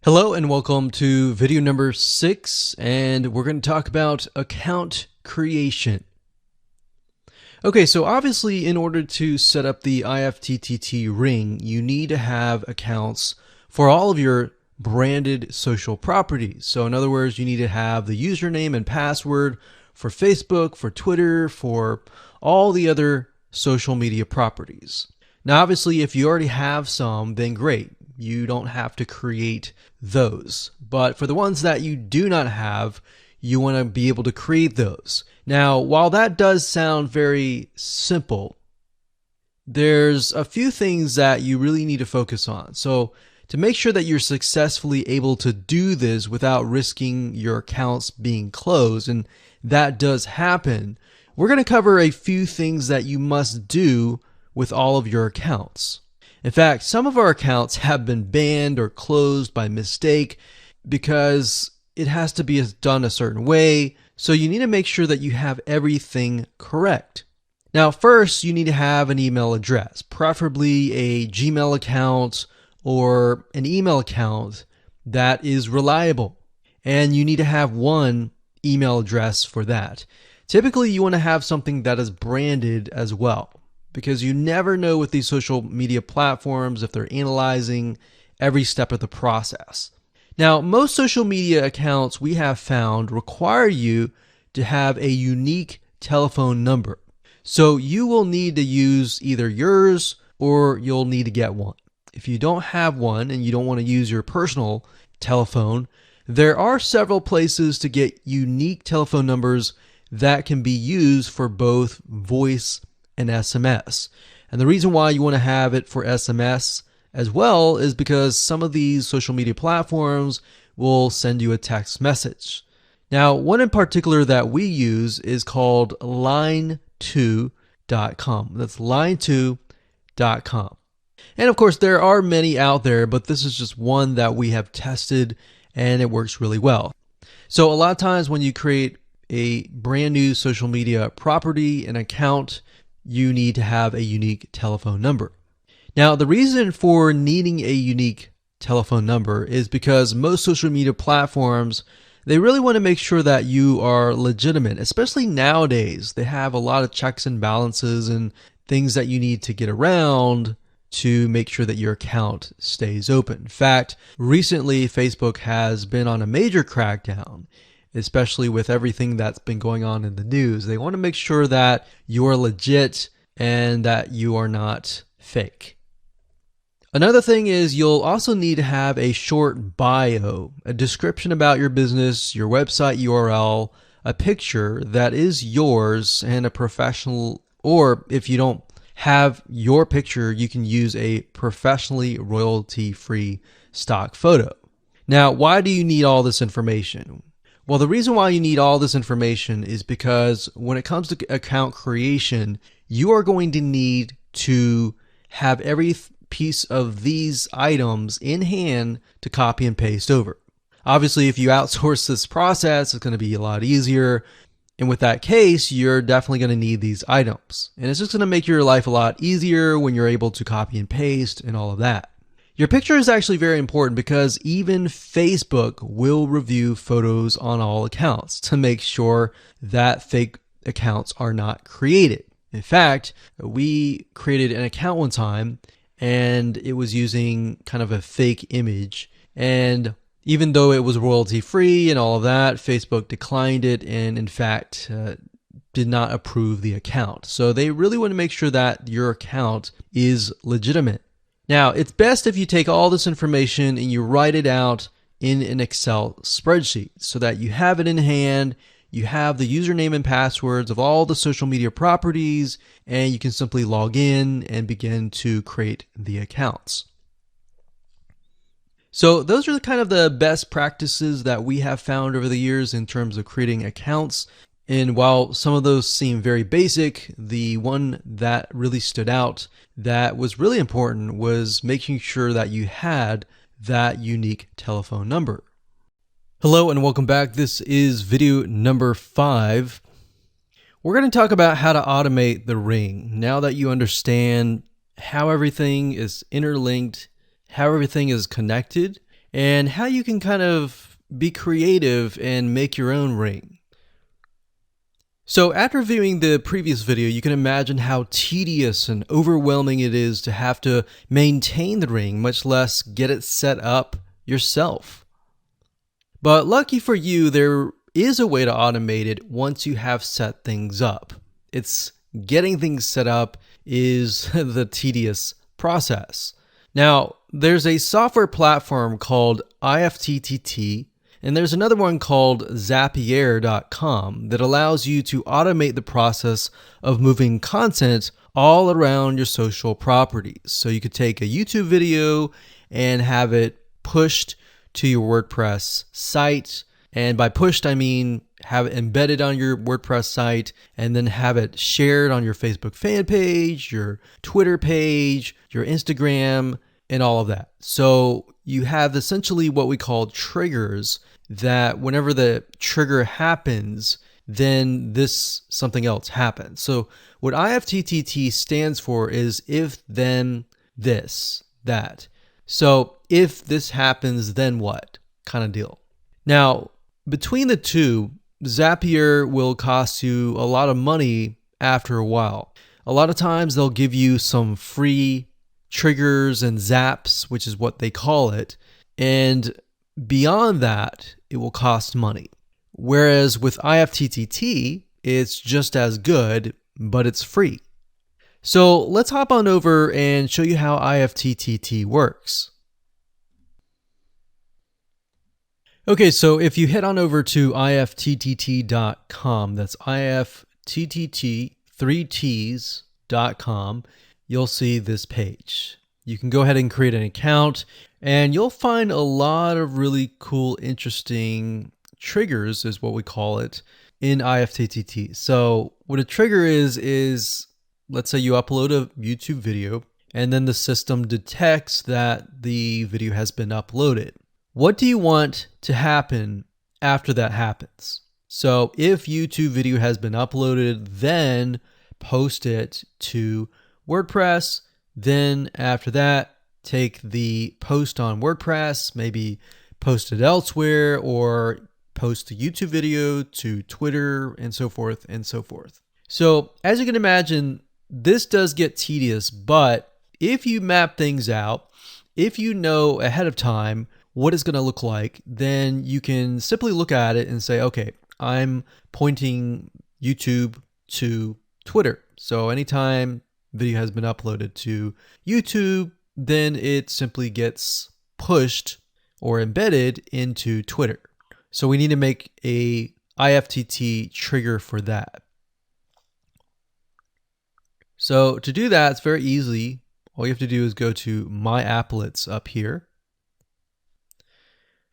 Hello and welcome to video number 6, and we're going to talk about account creation. Okay, so obviously in order to set up the IFTTT ring, you need to have accounts for all of your branded social properties. So in other words, you need to have the username and password for Facebook, for Twitter, for all the other social media properties. Now obviously if you already have some, then great. You don't have to create those. But for the ones that you do not have, you want to be able to create those. Now, while that does sound very simple, there's a few things that you really need to focus on. So to make sure that you're successfully able to do this without risking your accounts being closed, and that does happen, we're going to cover a few things that you must do with all of your accounts. In fact, some of our accounts have been banned or closed by mistake because it has to be done a certain way. So you need to make sure that you have everything correct. Now, first, you need to have an email address, preferably a Gmail account or an email account that is reliable. And you need to have one email address for that. Typically, you want to have something that is branded as well, because you never know with these social media platforms if they're analyzing every step of the process. Now, most social media accounts we have found require you to have a unique telephone number. So you will need to use either yours or you'll need to get one. If you don't have one and you don't want to use your personal telephone, there are several places to get unique telephone numbers that can be used for both voice and SMS. And the reason why you want to have it for SMS as well is because some of these social media platforms will send you a text message. Now, one in particular that we use is called line2.com. That's line2.com. And of course, there are many out there, but this is just one that we have tested and it works really well. So a lot of times when you create a brand new social media property, an account, you need to have a unique telephone number. Now, the reason for needing a unique telephone number is because most social media platforms, they really want to make sure that you are legitimate, especially nowadays. They have a lot of checks and balances and things that you need to get around to make sure that your account stays open. In fact, recently Facebook has been on a major crackdown, especially with everything that's been going on in the news. They want to make sure that you're legit and that you are not fake. Another thing is you'll also need to have a short bio, a description about your business, your website URL, a picture that is yours, and a professional, or if you don't have your picture, you can use a professionally royalty-free stock photo. Now, why do you need all this information? Well, the reason why you need all this information is because when it comes to account creation, you are going to need to have every piece of these items in hand to copy and paste over. Obviously, if you outsource this process, it's going to be a lot easier. And with that case, you're definitely going to need these items. And it's just going to make your life a lot easier when you're able to copy and paste and all of that. Your picture is actually very important because even Facebook will review photos on all accounts to make sure that fake accounts are not created. In fact, we created an account one time and it was using kind of a fake image. And even though it was royalty free and all of that, Facebook declined it and in fact did not approve the account. So they really want to make sure that your account is legitimate. Now, it's best if you take all this information and you write it out in an Excel spreadsheet so that you have it in hand, you have the username and passwords of all the social media properties, and you can simply log in and begin to create the accounts. So those are kind of the best practices that we have found over the years in terms of creating accounts. And while some of those seem very basic, the one that really stood out that was really important was making sure that you had that unique telephone number. Hello and welcome back. This is video number 5. We're going to talk about how to automate the ring. Now that you understand how everything is interlinked, how everything is connected, and how you can kind of be creative and make your own ring. So after viewing the previous video, you can imagine how tedious and overwhelming it is to have to maintain the ring, much less get it set up yourself. But lucky for you, there is a way to automate it once you have set things up. It's getting things set up is the tedious process. Now, there's a software platform called IFTTT, and there's another one called Zapier.com that allows you to automate the process of moving content all around your social properties. So you could take a YouTube video and have it pushed to your WordPress site. And by pushed, I mean have it embedded on your WordPress site and then have it shared on your Facebook fan page, your Twitter page, your Instagram, and all of that. So you have essentially what we call triggers that whenever the trigger happens, then something else happens. So what IFTTT stands for is if, then, this, that. So if this happens, then what kind of deal. Now, between the two, Zapier will cost you a lot of money after a while. A lot of times they'll give you some free triggers and zaps, which is what they call it. And beyond that, it will cost money. Whereas with IFTTT, it's just as good, but it's free. So let's hop on over and show you how IFTTT works. Okay, so if you head on over to ifttt.com, that's ifttt3ts.com, you'll see this page. You can go ahead and create an account, and you'll find a lot of really cool, interesting triggers, is what we call it, in IFTTT. So what a trigger is let's say you upload a YouTube video, and then the system detects that the video has been uploaded. What do you want to happen after that happens? So if YouTube video has been uploaded, then post it to WordPress. Then after that, take the post on WordPress, maybe post it elsewhere, or post the YouTube video to Twitter, and so forth and so forth. So as you can imagine, this does get tedious, but if you map things out, if you know ahead of time what it's going to look like, then you can simply look at it and say, okay, I'm pointing YouTube to Twitter. So anytime video has been uploaded to YouTube, then it simply gets pushed or embedded into Twitter. So we need to make a IFTTT trigger for that. So to do that, it's very easy. All you have to do is go to My Applets up here,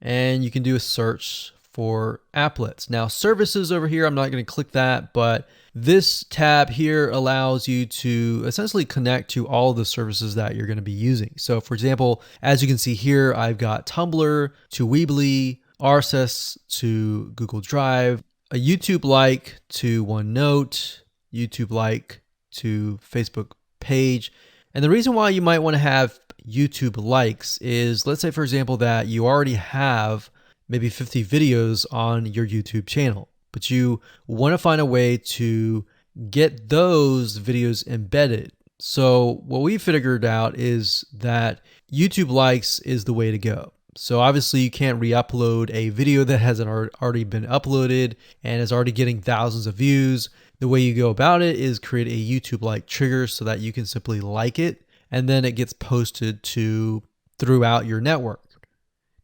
and you can do a search for applets. Now services over here, I'm not going to click that, but this tab here allows you to essentially connect to all the services that you're going to be using. So for example, as you can see here, I've got Tumblr to Weebly, RSS to Google Drive, a YouTube like to OneNote, YouTube like to Facebook page. And the reason why you might want to have YouTube likes is, let's say for example that you already have maybe 50 videos on your YouTube channel, but you want to find a way to get those videos embedded. So what we figured out is that YouTube likes is the way to go. So obviously you can't re-upload a video that hasn't already been uploaded and is already getting thousands of views. The way you go about it is create a YouTube like trigger so that you can simply like it, and then it gets posted to throughout your network.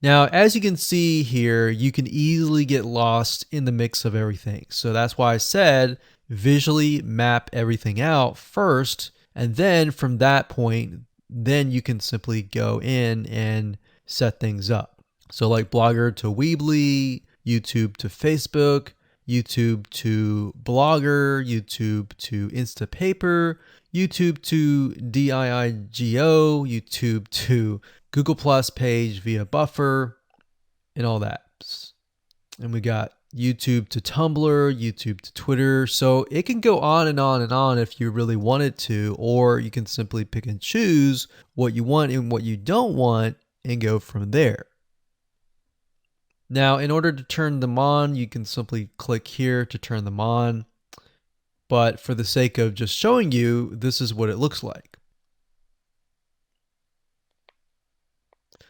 Now, as you can see here, you can easily get lost in the mix of everything. So that's why I said visually map everything out first, and then from that point, then you can simply go in and set things up. So like Blogger to Weebly, YouTube to Facebook, YouTube to Blogger, YouTube to Instapaper, YouTube to DIIGO, YouTube to Google Plus page via Buffer, and all that. And we got YouTube to Tumblr, YouTube to Twitter. So it can go on and on and on if you really wanted to, or you can simply pick and choose what you want and what you don't want and go from there. Now, in order to turn them on, you can simply click here to turn them on. But for the sake of just showing you, this is what it looks like.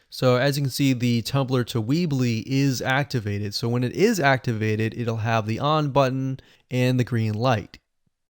So as you can see, the Tumblr to Weebly is activated. So when it is activated, it'll have the on button and the green light.